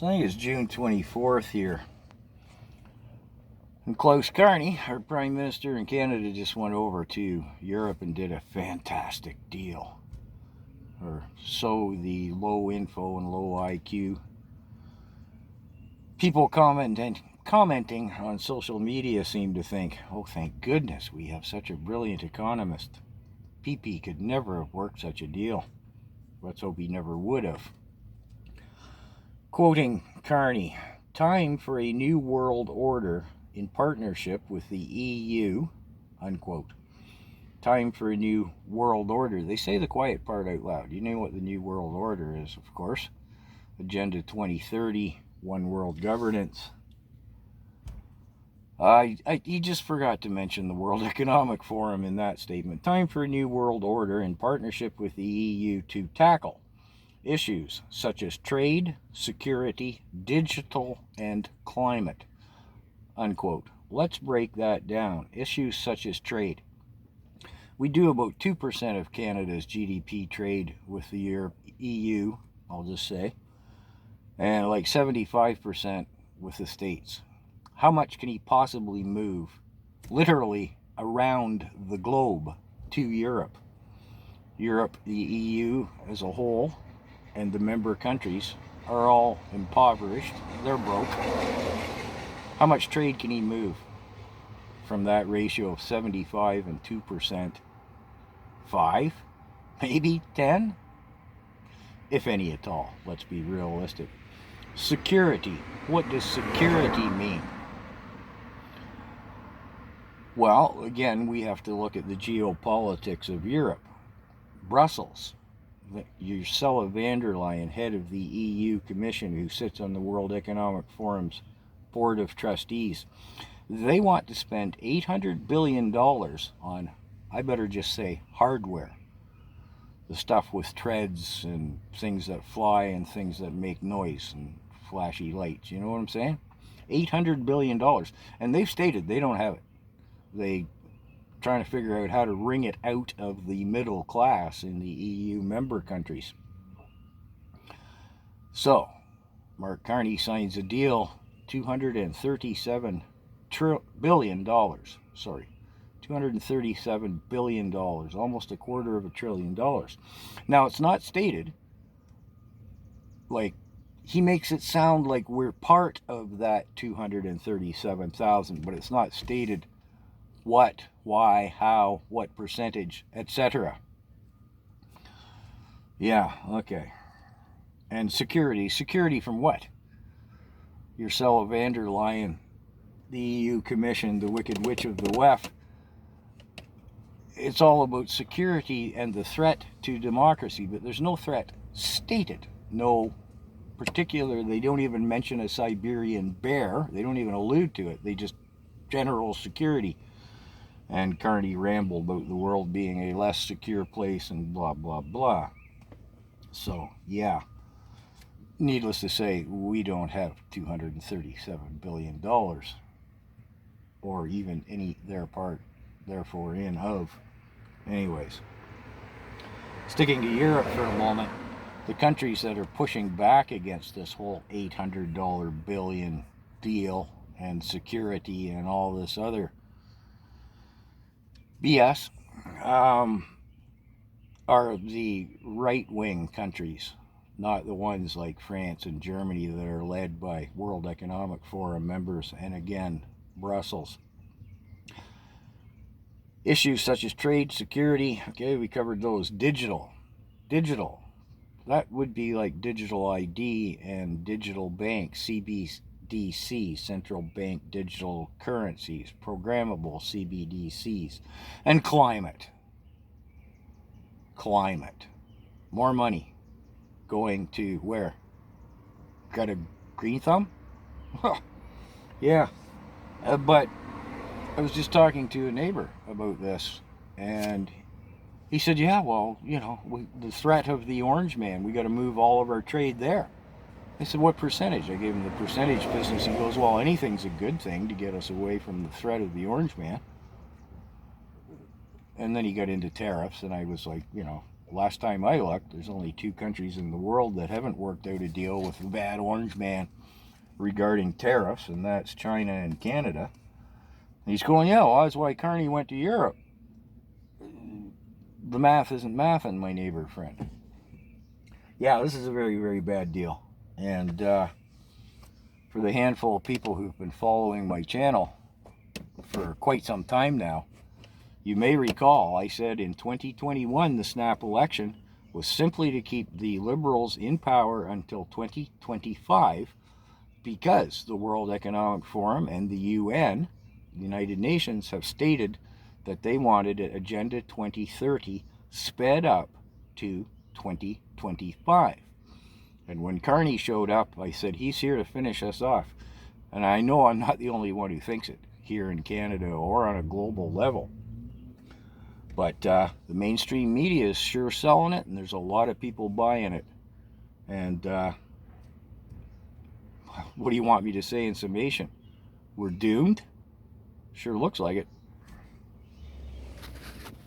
So I think it's June 24th here. And Klaus Carney, our Prime Minister in Canada, just went over to Europe and did a fantastic deal. Or so the low info and low IQ people commenting on social media seem to think, oh, thank goodness we have such a brilliant economist. PP could never have worked such a deal. Let's hope he never would have. Quoting Carney, time for a new world order in partnership with the EU, unquote. Time for a new world order. They say the quiet part out loud. You know what the new world order is, of course. Agenda 2030, one world governance. He just forgot to mention the World Economic Forum in that statement. Time for a new world order in partnership with the EU to tackle issues such as trade, security, digital, and climate, unquote. Let's break that down. Issues such as trade. We do about 2% of Canada's GDP trade with the EU, I'll just say, and like 75% with the States. How much can he possibly move, literally, around the globe to Europe? Europe, the EU as a whole, and the member countries are all impoverished. They're broke. How much trade can he move from that ratio of 75 and 2%? 5? Maybe 10? If any at all. Let's be realistic. Security. What does security mean? Well, again, we have to look at the geopolitics of Europe. Brussels. Ursula von der Leyen, head of the EU Commission, who sits on the World Economic Forum's Board of Trustees, they want to spend $800 billion on, I better just say, hardware. The stuff with treads and things that fly and things that make noise and flashy lights. You know what I'm saying? $800 billion. And they've stated they don't have it. They trying to figure out how to wring it out of the middle class in the EU member countries. So, Mark Carney signs a deal, $237 billion. $237 billion, almost $250 billion. Now, it's not stated, like, he makes it sound like we're part of that 237,000, but it's not stated what, why, how, what percentage, etc. Yeah, okay. And security. Security from what? Ursula von der Leyen, the EU Commission, the Wicked Witch of the West. It's all about security and the threat to democracy, but there's no threat stated. No particular, they don't even mention a Siberian bear. They don't even allude to it. They just general security. And Carney rambled about the world being a less secure place and blah, blah, blah. So, yeah. Needless to say, we don't have $237 billion. Or even any their part, therefore, in of. Anyways. Sticking to Europe for a moment, the countries that are pushing back against this whole $800 billion deal and security and all this other BS are the right-wing countries, not the ones like France and Germany that are led by World Economic Forum members and, again, Brussels. Issues such as trade, security, okay, we covered those. Digital, that would be like digital ID and digital bank, CBDC, central bank digital currencies, programmable CBDCs, and climate. More money going to where? Got a green thumb? Yeah, but I was just talking to a neighbor about this, and he said, yeah, well, you know, the threat of the orange man, we got to move all of our trade there. I said, what percentage? I gave him the percentage business. He goes, well, anything's a good thing to get us away from the threat of the orange man. And then he got into tariffs, and I was like, you know, last time I looked, there's only 2 countries in the world that haven't worked out a deal with the bad orange man regarding tariffs, and that's China and Canada. And he's going, yeah, well, that's why Carney went to Europe. The math isn't mathing, my neighbor friend. Yeah, this is a very, very bad deal. And for the handful of people who've been following my channel for quite some time now, you may recall I said in 2021 the snap election was simply to keep the Liberals in power until 2025, because the World Economic Forum and the UN, the United Nations, have stated that they wanted Agenda 2030 sped up to 2025. And when Carney showed up, I said, he's here to finish us off. And I know I'm not the only one who thinks it here in Canada or on a global level. But the mainstream media is sure selling it, and there's a lot of people buying it. And what do you want me to say in summation? We're doomed? Sure looks like it.